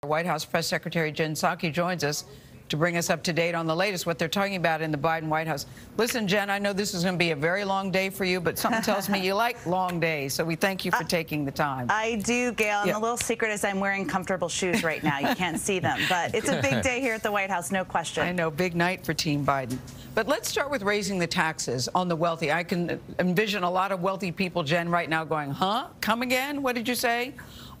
White House Press Secretary Jen Psaki joins us to bring us up to date on the latest, what they're talking about in the Biden White House. Listen, Jen, I know this is going to be a very long day for you, but something tells me you like long days, so we thank you for taking the time. I do, Gail, and the little secret is I'm wearing comfortable shoes right now. You can't see them, but it's a big day here at the White House, no question. I know, big night for Team Biden. But let's start with raising the taxes on the wealthy. I can envision a lot of wealthy people, Jen, right now going, huh? Come again? What did you say?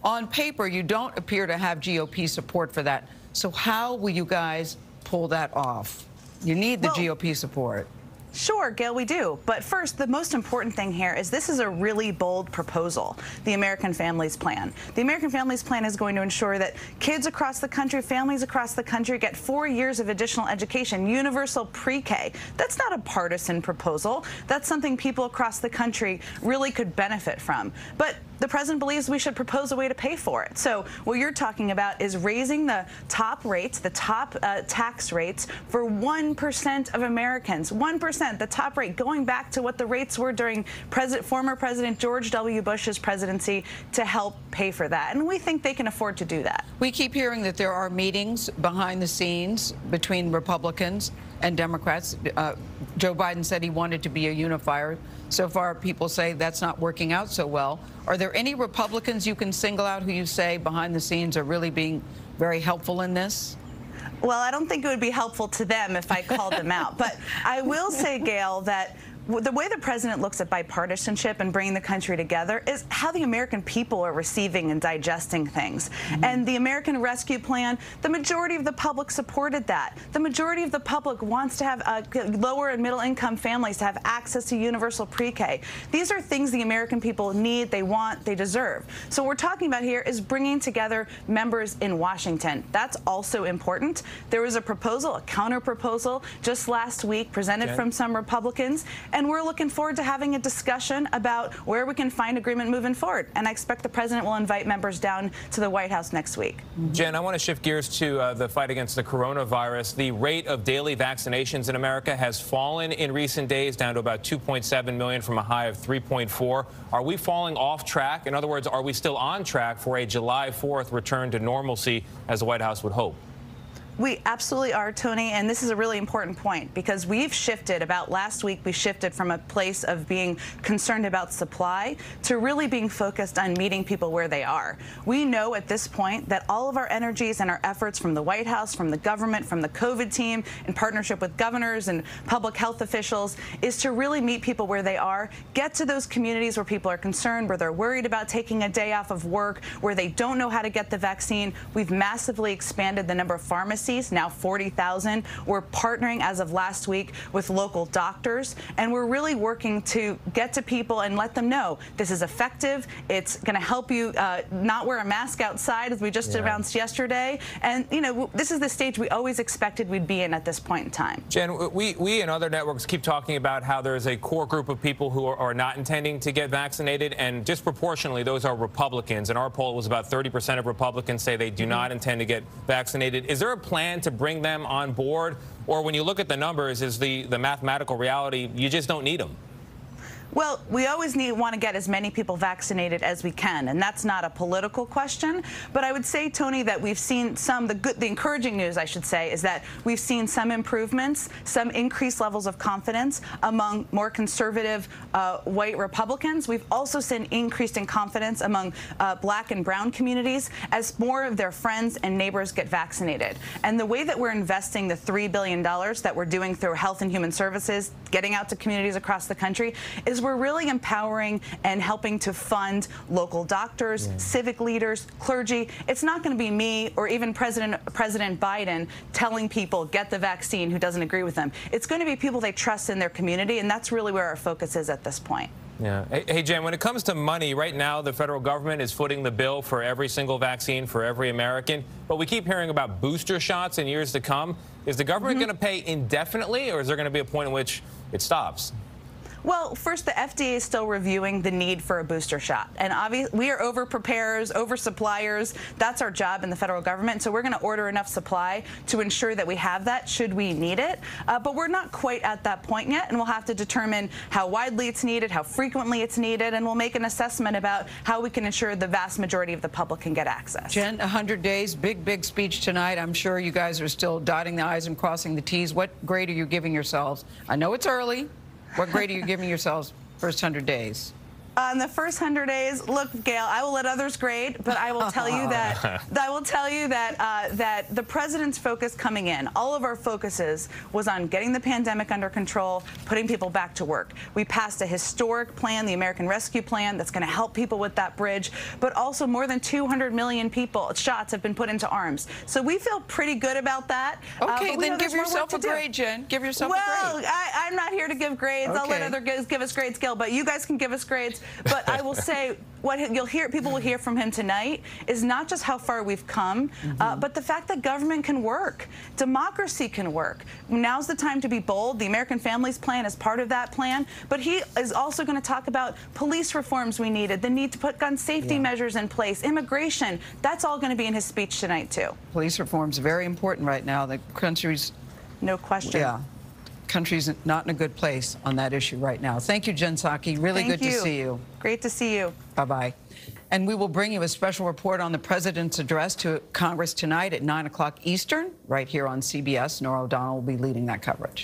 On paper, you don't appear to have GOP support for that. So how will you guys pull that off? You need the GOP support. Sure, Gail, we do. But first, the most important thing here is this is a really bold proposal, the American Families Plan. The American Families Plan is going to ensure that kids across the country, families across the country get 4 years of additional education, universal pre-K. That's not a partisan proposal. That's something people across the country really could benefit from. But the president believes we should propose a way to pay for it. So what you're talking about is raising the top rates, the top tax rates for 1% of Americans. 1%, the top rate, going back to what the rates were during former President George W. Bush's presidency to help pay for that. And we think they can afford to do that. We keep hearing that there are meetings behind the scenes between Republicans and Democrats. Joe Biden said he wanted to be a unifier. So far, people say that's not working out so well. Are there any Republicans you can single out who you say behind the scenes are really being very helpful in this? Well, I don't think it would be helpful to them if I called them out. But I will say, Gail, that the way the president looks at bipartisanship and bringing the country together is how the American people are receiving and digesting things. And the American Rescue Plan, the majority of the public supported that. The majority of the public wants to have lower and middle income families to have access to universal pre-K. These are things the American people need, they want, they deserve. So what we're talking about here is bringing together members in Washington. That's also important. There was a proposal, a counter proposal, just last week presented from some Republicans. And we're looking forward to having a discussion about where we can find agreement moving forward. And I expect the president will invite members down to the White House next week. Jen, I want to shift gears to the fight against the coronavirus. The rate of daily vaccinations in America has fallen in recent days, down to about 2.7 million from a high of 3.4. Are we falling off track? In other words, are we still on track for a July 4th return to normalcy, as the White House would hope? We absolutely are, Tony, and this is a really important point because we've shifted. About last week, we shifted from a place of being concerned about supply to really being focused on meeting people where they are. We know at this point that all of our energies and our efforts from the White House, from the government, from the COVID team, in partnership with governors and public health officials, is to really meet people where they are, get to those communities where people are concerned, where they're worried about taking a day off of work, where they don't know how to get the vaccine. We've massively expanded the number of pharmacies, now 40,000. We're partnering as of last week with local doctors, and we're really working to get to people and let them know this is effective. It's going to help you not wear a mask outside, as we just announced yesterday. And, you know, this is the stage we always expected we'd be in at this point in time. Jen, we and other networks keep talking about how there's a core group of people who are not intending to get vaccinated, and disproportionately those are Republicans. And our poll was about 30% of Republicans say they do not intend to get vaccinated. Is there a plan to bring them on board? Or when you look at the numbers, is the mathematical reality you just don't need them? Well, we always want to get as many people vaccinated as we can, and that's not a political question. But I would say, Tony, that we've seen the encouraging news, I should say, is that we've seen some improvements, some increased levels of confidence among more conservative white Republicans. We've also seen increased in confidence among black and brown communities as more of their friends and neighbors get vaccinated. And the way that we're investing the $3 billion that we're doing through Health and Human Services, getting out to communities across the country, is we're really empowering and helping to fund local doctors, civic leaders, clergy. It's not going to be me or even President Biden telling people get the vaccine who doesn't agree with them. It's going to be people they trust in their community, and that's really where our focus is at this point. Yeah. Hey, Jen, when it comes to money, right now the federal government is footing the bill for every single vaccine for every American. But we keep hearing about booster shots in years to come. Is the government going to pay indefinitely, or is there going to be a point in which it stops? Well, first, the FDA is still reviewing the need for a booster shot. And obviously, we are over-preparers, over-suppliers. That's our job in the federal government. So we're going to order enough supply to ensure that we have that should we need it. But we're not quite at that point yet, and we'll have to determine how widely it's needed, how frequently it's needed, and we'll make an assessment about how we can ensure the vast majority of the public can get access. Jen, 100 days, big speech tonight. I'm sure you guys are still dotting the I's and crossing the T's. What grade are you giving yourselves? I know it's early. What grade are you giving yourselves first 100 days? On the first 100 days, look, Gayle, I will let others grade, but I will tell you that that the president's focus coming in, all of our focuses was on getting the pandemic under control, putting people back to work. We passed a historic plan, the American Rescue Plan, that's going to help people with that bridge, but also more than 200 million shots have been put into arms. So we feel pretty good about that. Okay, then give yourself a grade, Jen. Give yourself a grade. Well, I'm not here to give grades. Okay. I'll let others give us grades, Gayle, but you guys can give us grades. But I will say, what people will hear from him tonight is not just how far we've come, but the fact that government can work, democracy can work. Now's the time to be bold. The American Families Plan is part of that plan, but he is also going to talk about police reforms we needed, the need to put gun safety measures in place, immigration. That's all going to be in his speech tonight too. Police reform is very important right now. The country's no question. Yeah. Country's not in a good place on that issue right now. Thank you, Jen Psaki. Really good to see you. Great to see you. Bye-bye. And we will bring you a special report on the president's address to Congress tonight at 9 o'clock Eastern, right here on CBS. Nora O'Donnell will be leading that coverage.